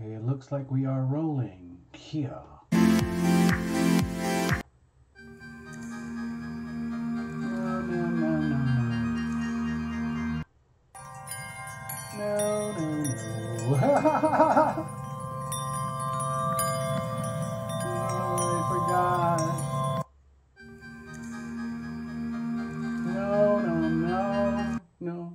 Okay, it looks like we are rolling here. No. Oh, I forgot. No.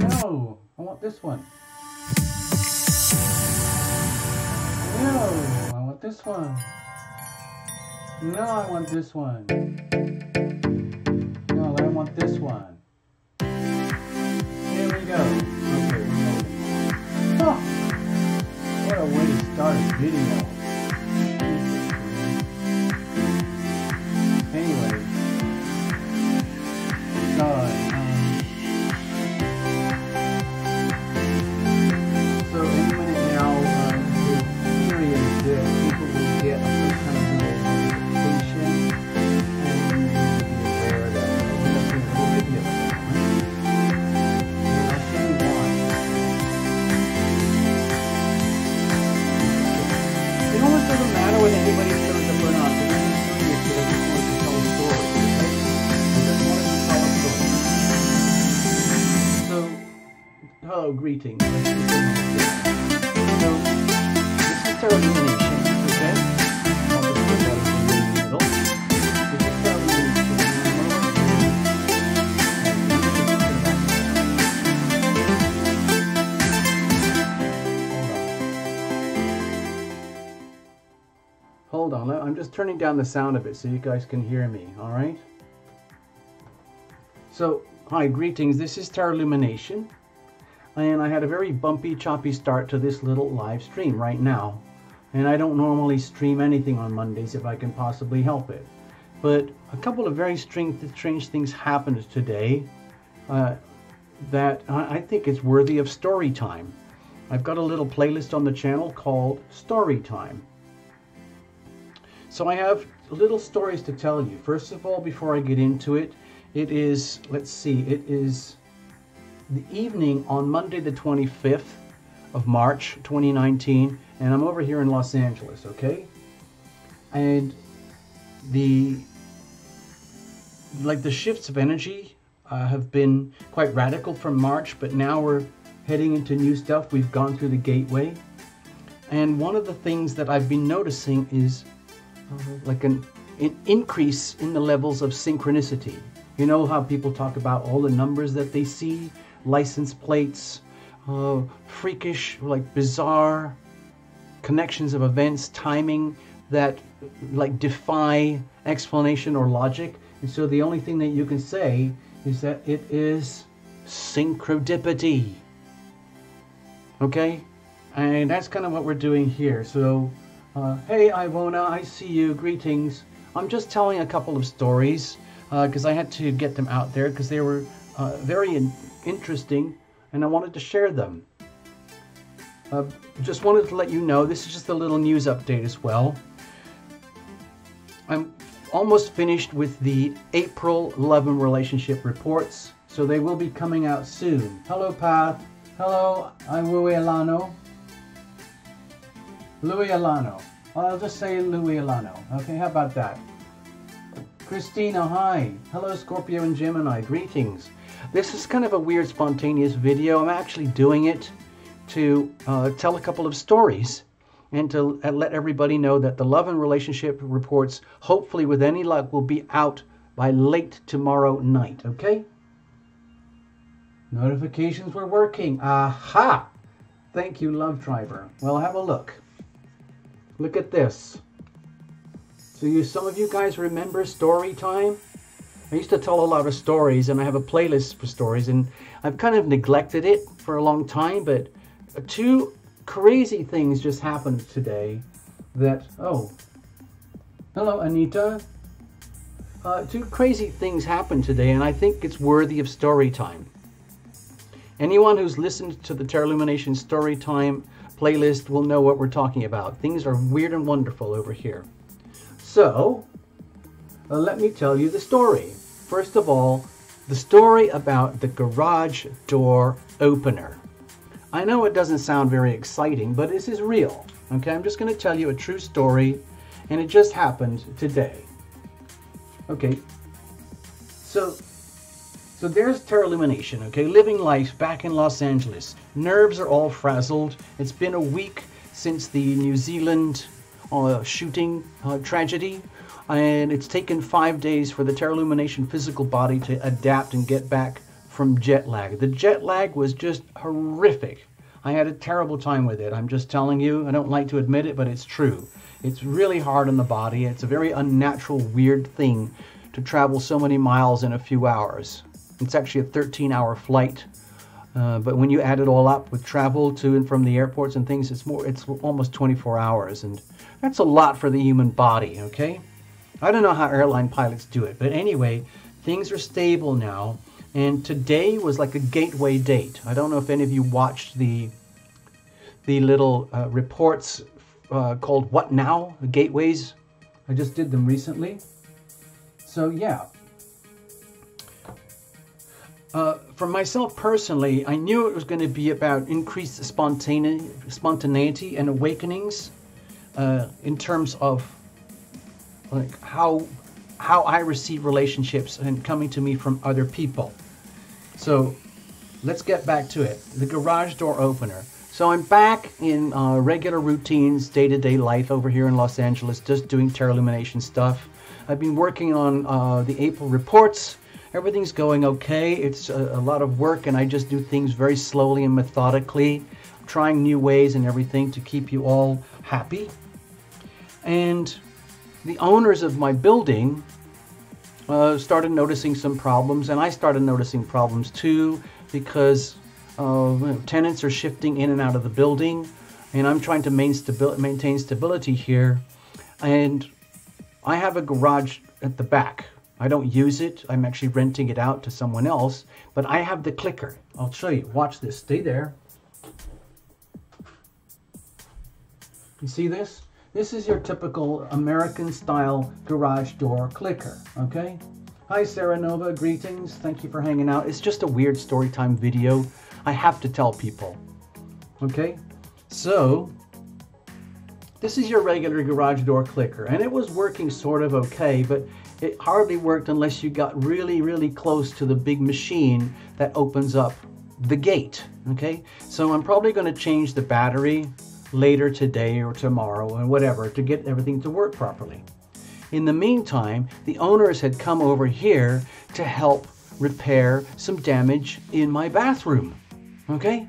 No, I want this one. No, I want this one. No, I want this one. No, I want this one. Here we go. Okay, oh, what a way to start a video. Anyway, so any minute now, the theory is that people will get some kind of notification, and be aware that we're making a little video. And I'll tell you why. You know what doesn't matter whether anybody shows up or not. The reason I'm doing this is I just wanted to tell a story. Okay? I just wanted to tell a story. So, hello, greetings. So, this is our Lumination, okay? I'll just put that in the middle. This is our Lumination. Hold on, I'm just turning down the sound of it so you guys can hear me, alright? So, hi, greetings, this is Tarot Lumination. And I had a very bumpy, choppy start to this little live stream right now. And I don't normally stream anything on Mondays if I can possibly help it. But a couple of very strange things happened today that I think is worthy of story time. I've got a little playlist on the channel called Story Time. So I have little stories to tell you. First of all, before I get into it, it is, let's see, it is the evening on Monday the 25th of March 2019, and I'm over here in Los Angeles, okay? And the shifts of energy have been quite radical from March, but now we're heading into new stuff. We've gone through the gateway, and one of the things that I've been noticing is like an increase in the levels of synchronicity. You know how people talk about all the numbers that they see, license plates, freakish, like bizarre connections of events, timing that like defy explanation or logic. And so the only thing that you can say is that it is synchrodipity. Okay? And that's kind of what we're doing here. So, hey Ivona, I see you, greetings. I'm just telling a couple of stories because I had to get them out there because they were very interesting and I wanted to share them. Just wanted to let you know, this is just a little news update as well. I'm almost finished with the April love and relationship reports, so they will be coming out soon. Hello Path. Hello, I'm Louis Alano. Louis Alano. I'll just say Louis Alano. Okay, how about that? Christina, hi. Hello Scorpio and Gemini, greetings. This is kind of a weird spontaneous video. I'm actually doing it to tell a couple of stories and to let everybody know that the love and relationship reports, hopefully with any luck, will be out by late tomorrow night, okay? Notifications were working. Aha! Thank you, Love Driver. Well, have a look. Look at this. So some of you guys remember Story Time? I used to tell a lot of stories, and I have a playlist for stories, and I've kind of neglected it for a long time, but two crazy things just happened today that, oh, hello Anita. Two crazy things happened today, and I think it's worthy of story time. Anyone who's listened to the Tarot Lumination Story Time playlist will know what we're talking about. Things are weird and wonderful over here. So, let me tell you the story. First of all, the story about the garage door opener. I know it doesn't sound very exciting, but this is real. Okay, I'm just going to tell you a true story, and it just happened today. Okay, so there's Terra Lumination, okay, living life back in Los Angeles. Nerves are all frazzled. It's been a week since the New Zealand shooting tragedy, and it's taken 5 days for the Terra Lumination physical body to adapt and get back from jet lag. The jet lag was just horrific. I had a terrible time with it. I'm just telling you. I don't like to admit it, but it's true. It's really hard on the body. It's a very unnatural, weird thing to travel so many miles in a few hours. It's actually a 13-hour flight. But when you add it all up with travel to and from the airports and things, it's almost 24 hours. And that's a lot for the human body, okay? I don't know how airline pilots do it. But anyway, things are stable now. And today was like a gateway date. I don't know if any of you watched the little reports called What Now? The gateways. I just did them recently. So yeah. For myself personally, I knew it was going to be about increased spontaneity and awakenings in terms of like how I receive relationships and coming to me from other people. So let's get back to it. The garage door opener. So I'm back in regular routines, day-to-day life over here in Los Angeles, just doing Terra Lumination stuff. I've been working on the April reports. Everything's going okay. It's a lot of work, and I just do things very slowly and methodically, trying new ways and everything to keep you all happy. And the owners of my building started noticing some problems, and I started noticing problems too, because tenants are shifting in and out of the building, and I'm trying to maintain stability here. And I have a garage at the back. I don't use it. I'm actually renting it out to someone else, but I have the clicker. I'll show you. Watch this. Stay there. You see this? This is your typical American-style garage door clicker, okay? Hi, Sarah Nova. Greetings. Thank you for hanging out. It's just a weird story time video. I have to tell people, okay? So, this is your regular garage door clicker, and it was working sort of okay, but it hardly worked unless you got really, really close to the big machine that opens up the gate, okay? So I'm probably going to change the battery later today or tomorrow or whatever to get everything to work properly. In the meantime, the owners had come over here to help repair some damage in my bathroom, okay?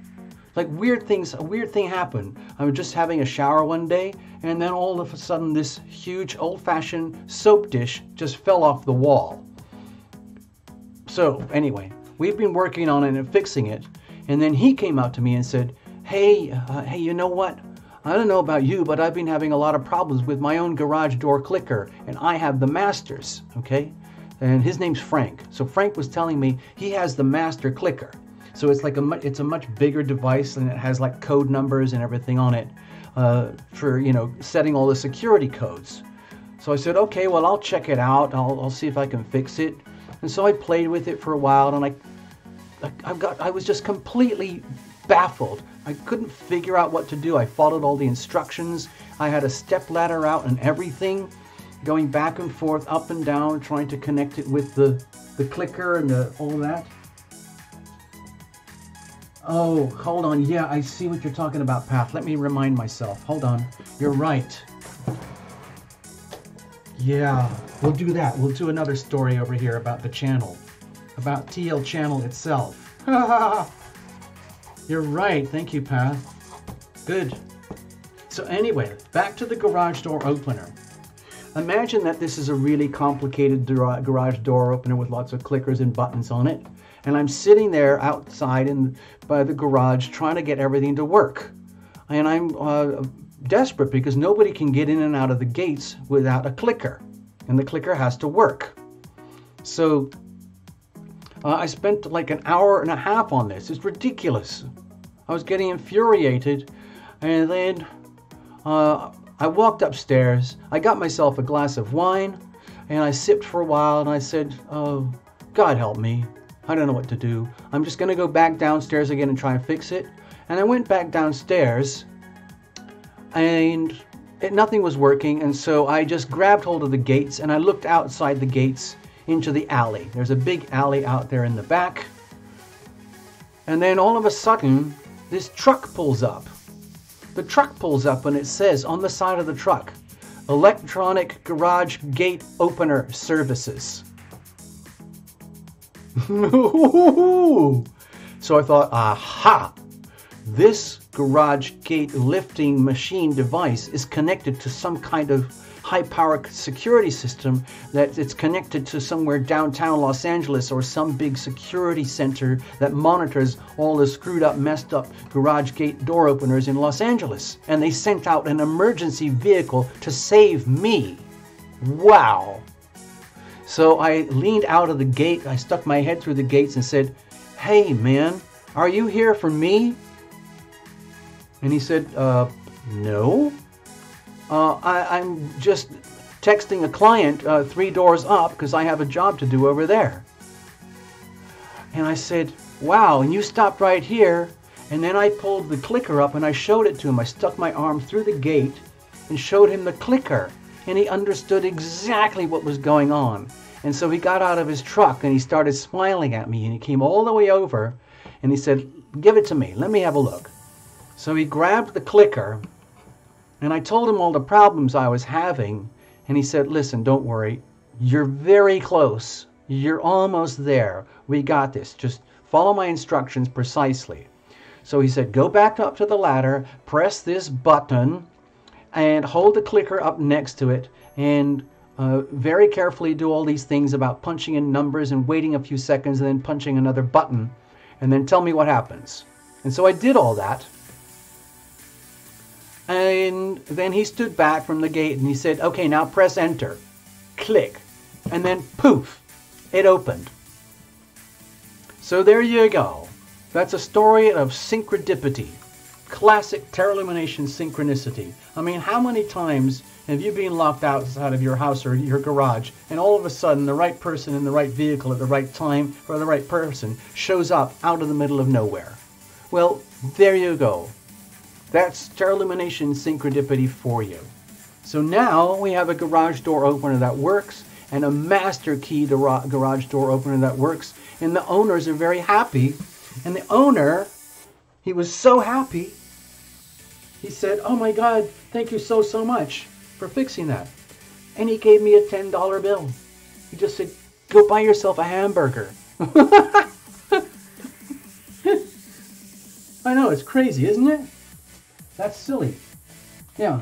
Like weird things, a weird thing happened. I was just having a shower one day, and then all of a sudden this huge old-fashioned soap dish just fell off the wall. So anyway, we've been working on it and fixing it, and then he came out to me and said, hey, you know what? I don't know about you, but I've been having a lot of problems with my own garage door clicker, and I have the masters, okay? And his name's Frank. So Frank was telling me he has the master clicker. So it's like it's a much bigger device, and it has like code numbers and everything on it for, you know, setting all the security codes. So I said, okay, well, I'll check it out. I'll see if I can fix it. And so I played with it for a while, and I was just completely baffled. I couldn't figure out what to do. I followed all the instructions. I had a step ladder out and everything, going back and forth, up and down, trying to connect it with the clicker and all that. Oh, hold on. Yeah, I see what you're talking about, Path. Let me remind myself. Hold on. You're right. Yeah, we'll do that. We'll do another story over here about the channel, about TL channel itself. You're right. Thank you, Path. Good. So anyway, back to the garage door opener. Imagine that this is a really complicated garage door opener with lots of clickers and buttons on it. And I'm sitting there outside by the garage trying to get everything to work. And I'm desperate because nobody can get in and out of the gates without a clicker. And the clicker has to work. So I spent like an hour and a half on this. It's ridiculous. I was getting infuriated. And then I walked upstairs. I got myself a glass of wine, and I sipped for a while, and I said, oh, God help me. I don't know what to do. I'm just going to go back downstairs again and try and fix it. And I went back downstairs, and nothing was working, and so I just grabbed hold of the gates, and I looked outside the gates into the alley. There's a big alley out there in the back. And then all of a sudden, this truck pulls up. The truck pulls up, and it says on the side of the truck, Electronic Garage Gate Opener Services. So I thought, aha! This garage gate lifting machine device is connected to some kind of high-power security system, that it's connected to somewhere downtown Los Angeles or some big security center that monitors all the screwed up, messed up garage gate door openers in Los Angeles. And they sent out an emergency vehicle to save me. Wow. So I leaned out of the gate, I stuck my head through the gates and said, hey man, are you here for me? And he said, no. I'm just texting a client 3 doors up because I have a job to do over there. And I said, wow, and you stopped right here. And then I pulled the clicker up and I showed it to him. I stuck my arm through the gate and showed him the clicker. And he understood exactly what was going on. And so he got out of his truck and he started smiling at me. And he came all the way over and he said, give it to me. Let me have a look. So he grabbed the clicker. And I told him all the problems I was having, and he said, listen, don't worry. You're very close. You're almost there. We got this. Just follow my instructions precisely. So he said, go back up to the ladder, press this button, and hold the clicker up next to it, and very carefully do all these things about punching in numbers and waiting a few seconds and then punching another button, and then tell me what happens. And so I did all that. And then he stood back from the gate and he said, okay, now press enter. Click. And then poof, it opened. So there you go. That's a story of synchrodipity. Classic Terralumination synchronicity. I mean, how many times have you been locked outside of your house or your garage and all of a sudden the right person in the right vehicle at the right time for the right person shows up out of the middle of nowhere? Well, there you go. That's Terralumination synchrodipity for you. So now we have a garage door opener that works and a master key garage door opener that works, and the owners are very happy. And the owner, he was so happy, he said, oh my God, thank you so much for fixing that. And he gave me a $10 bill. He just said, go buy yourself a hamburger. I know, it's crazy, isn't it? That's silly. Yeah.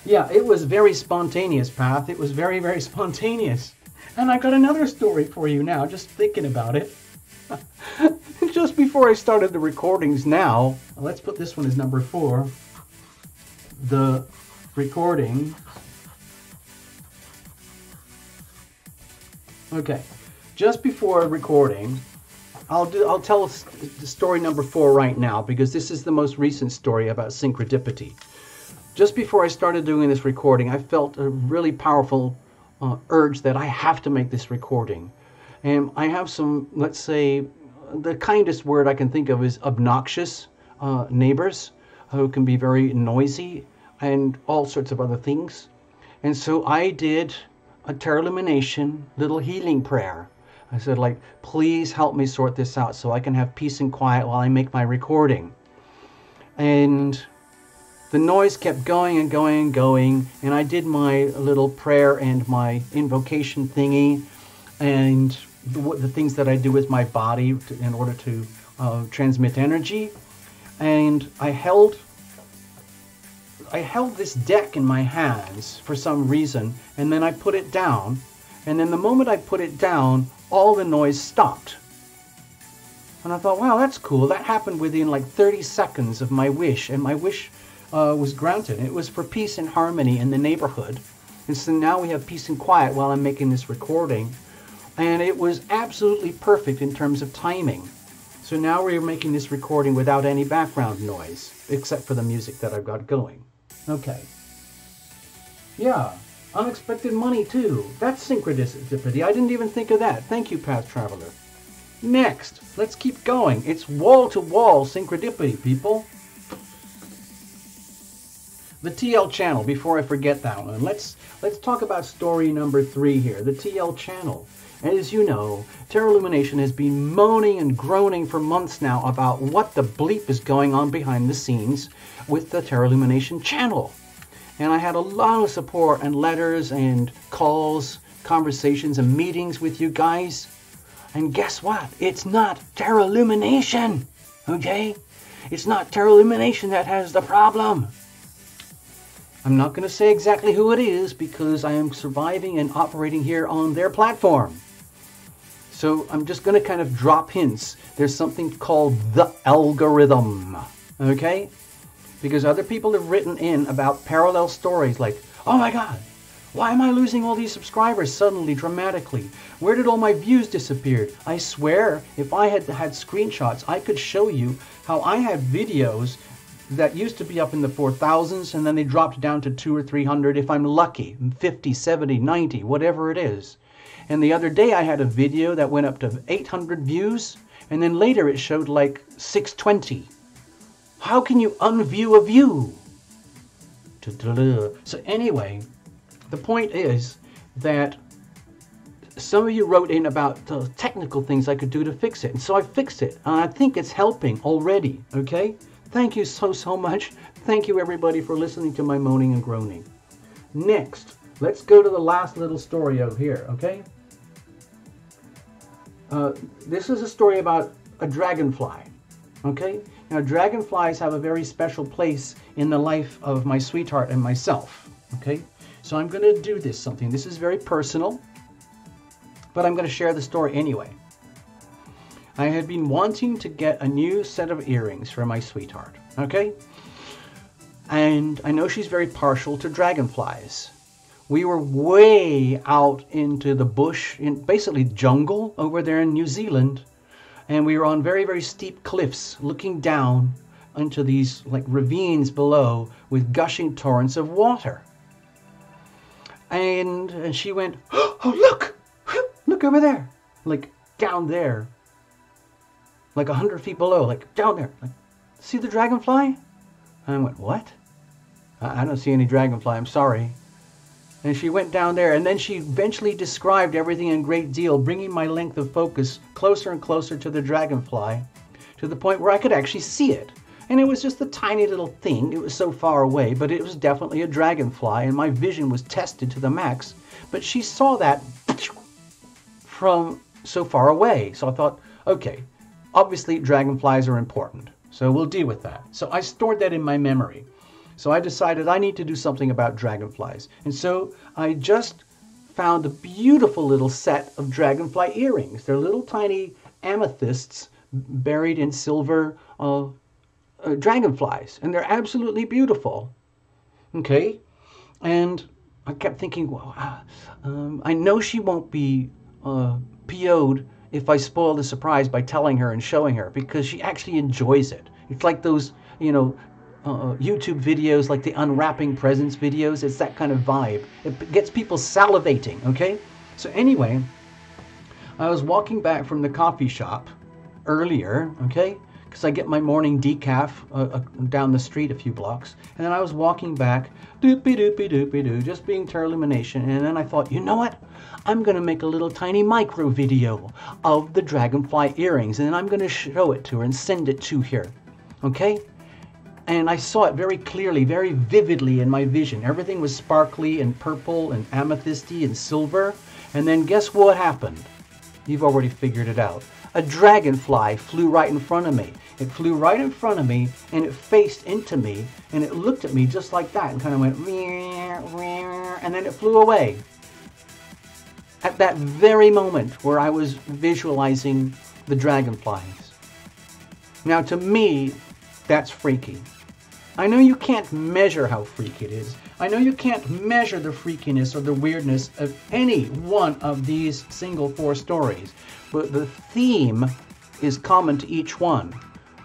Yeah, it was very spontaneous, Path. It was very, very spontaneous. And I got another story for you now, just thinking about it. Just before I started the recordings now, let's put this one as number 4. The recording. Okay. Just before recording, I'll tell the story number 4 right now, because this is the most recent story about synchrodipity. Just before I started doing this recording, I felt a really powerful urge that I have to make this recording. And I have some, let's say, the kindest word I can think of is obnoxious neighbors who can be very noisy and all sorts of other things. And so I did a Terralumination little healing prayer. I said, like, please help me sort this out so I can have peace and quiet while I make my recording. And the noise kept going and going and going, and I did my little prayer and my invocation thingy and the things that I do with my body in order to transmit energy. And I held this deck in my hands for some reason, and then I put it down. And then the moment I put it down, all the noise stopped. And I thought, wow, that's cool. That happened within like 30 seconds of my wish, and my wish was granted. It was for peace and harmony in the neighborhood. And so now we have peace and quiet while I'm making this recording. And it was absolutely perfect in terms of timing. So now we're making this recording without any background noise, except for the music that I've got going. Okay. Yeah, unexpected money too. That's synchronicity. I didn't even think of that. Thank you, Past Traveler. Next, let's keep going. It's wall-to-wall synchronicity, people. The TL channel, before I forget that one. Let's talk about story number 3 here, the TL channel. As you know, Terra Lumination has been moaning and groaning for months now about what the bleep is going on behind the scenes with the Terra Lumination channel. And I had a lot of support and letters and calls, conversations and meetings with you guys. And guess what? It's not Terra Lumination, okay? It's not Terra Lumination that has the problem. I'm not going to say exactly who it is because I am surviving and operating here on their platform. So I'm just going to kind of drop hints. There's something called the algorithm, okay? Because other people have written in about parallel stories like, oh my God, why am I losing all these subscribers suddenly, dramatically? Where did all my views disappear? I swear, if I had screenshots, I could show you how I had videos that used to be up in the 4,000s and then they dropped down to 200 or 300 if I'm lucky, 50, 70, 90, whatever it is. And the other day I had a video that went up to 800 views and then later it showed like 620. How can you unview a view? So anyway, the point is that some of you wrote in about the technical things I could do to fix it. And so I fixed it. And I think it's helping already, okay? Thank you so much. Thank you everybody for listening to my moaning and groaning. Next, let's go to the last little story out here, okay? This is a story about a dragonfly, okay? Now, dragonflies have a very special place in the life of my sweetheart and myself, okay? So I'm going to do something. This is very personal, but I'm going to share the story anyway. I had been wanting to get a new set of earrings for my sweetheart, okay? And I know she's very partial to dragonflies. We were way out into the bush, in basically jungle over there in New Zealand. And we were on very, very steep cliffs looking down into these like ravines below with gushing torrents of water. And she went, oh, look! Look over there! Like down there. Like 100 feet below, like down there. Like, see the dragonfly? And I went, what? I don't see any dragonfly, I'm sorry. And she went down there, and then she eventually described everything in great deal, bringing my length of focus closer and closer to the dragonfly, to the point where I could actually see it. And it was just a tiny little thing. It was so far away, but it was definitely a dragonfly, and my vision was tested to the max. But she saw that from so far away. So I thought, okay, obviously dragonflies are important, so we'll deal with that. So I stored that in my memory. So I decided I need to do something about dragonflies. And so I just found a beautiful little set of dragonfly earrings. They're little tiny amethysts buried in silver dragonflies. And they're absolutely beautiful. Okay? And I kept thinking, well, I know she won't be PO'd if I spoil the surprise by telling her and showing her, because she actually enjoys it. It's like those, you know, YouTube videos, like the unwrapping presents videos. It's that kind of vibe. It gets people salivating, okay? So anyway, I was walking back from the coffee shop earlier, okay? Because I get my morning decaf down the street a few blocks. And then I was walking back, doopy-doopy-doopy-doo, just being Terra Lumination. And then I thought, you know what? I'm going to make a little tiny micro video of the dragonfly earrings. And then I'm going to show it to her and send it to her, okay? And I saw it very clearly, very vividly in my vision. Everything was sparkly and purple and amethysty and silver. And then guess what happened? You've already figured it out. A dragonfly flew right in front of me. It flew right in front of me and it faced into me and it looked at me just like that and kind of went and then it flew away. At that very moment where I was visualizing the dragonflies. Now to me, that's freaky. I know you can't measure how freaky it is. I know you can't measure the freakiness or the weirdness of any one of these single 4 stories. But the theme is common to each one.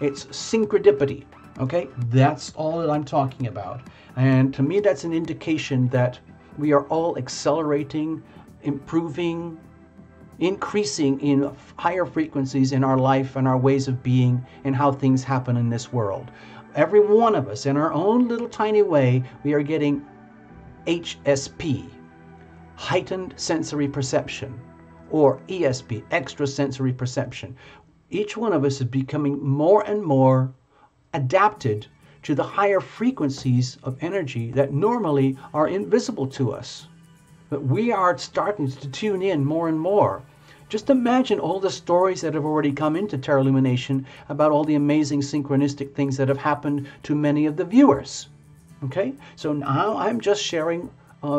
It's synchrodipity. Okay, that's all that I'm talking about. And to me, that's an indication that we are all accelerating, improving, increasing in higher frequencies in our life and our ways of being and how things happen in this world. Every one of us, in our own little tiny way, we are getting HSP, heightened sensory perception, or ESP, extrasensory perception. Each one of us is becoming more and more adapted to the higher frequencies of energy that normally are invisible to us. But we are starting to tune in more and more. Just imagine all the stories that have already come into Terra Illumination about all the amazing synchronistic things that have happened to many of the viewers. Okay, so now I'm just sharing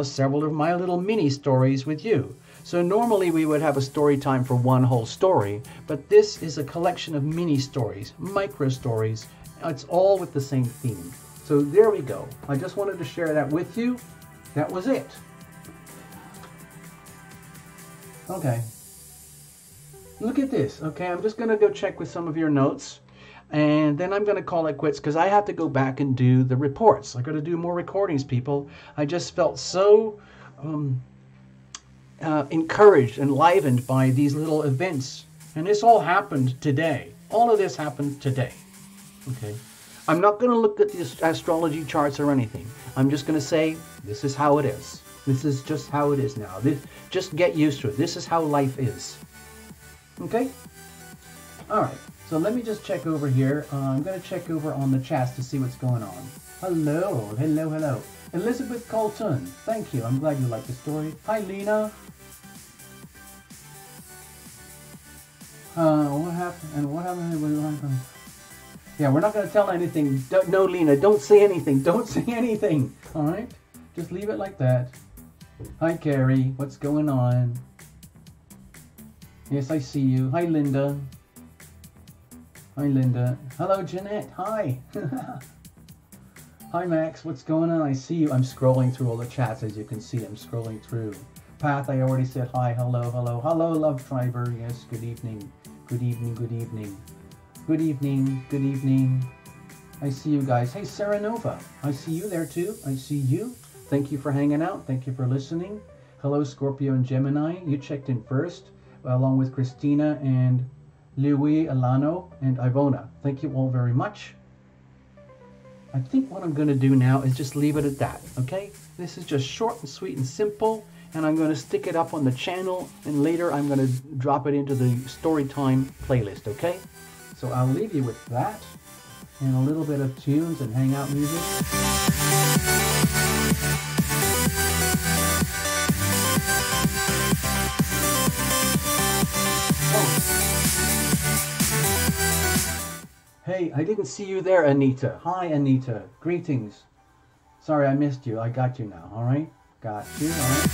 several of my little mini stories with you. So normally we would have a story time for one whole story, but this is a collection of mini stories, micro stories. It's all with the same theme. So there we go. I just wanted to share that with you. That was it. Okay. Look at this. Okay, I'm just going to go check with some of your notes. And then I'm going to call it quits because I have to go back and do the reports. I got to do more recordings, people. I just felt so encouraged, enlivened by these little events. And this all happened today. All of this happened today. Okay. I'm not going to look at the astrology charts or anything. I'm just going to say, this is how it is. This is just how it is now. Just get used to it. This is how life is. Okay? All right. So let me just check over here. I'm going to check over on the chats to see what's going on. Hello. Hello, hello. Elizabeth Colton. Thank you. I'm glad you liked the story. Hi, Lena. What happened? And what happened? Yeah, we're not going to tell anything. No, Lena, don't say anything. Don't say anything. All right? Just leave it like that. Hi, Carrie. What's going on? Yes, I see you. Hi, Linda. Hi, Linda. Hello, Jeanette. Hi. Hi, Max. What's going on? I see you. I'm scrolling through all the chats, as you can see. I'm scrolling through. Path, I already said hi. Hello, hello. Hello, Love Triber. Yes, good evening. Good evening, good evening. Good evening, good evening. I see you guys. Hey, Sarah Nova. I see you there too. I see you. Thank you for hanging out. Thank you for listening. Hello, Scorpio and Gemini. You checked in first, along with Christina and Louis, Alano, and Ivona. Thank you all very much. I think what I'm going to do now is just leave it at that, okay? This is just short and sweet and simple, and I'm going to stick it up on the channel, and later I'm going to drop it into the Storytime playlist, okay? So I'll leave you with that, and a little bit of tunes and hangout music. Hey, I didn't see you there, Anita. Hi, Anita. Greetings. Sorry, I missed you. I got you now, all right? Got you, all right?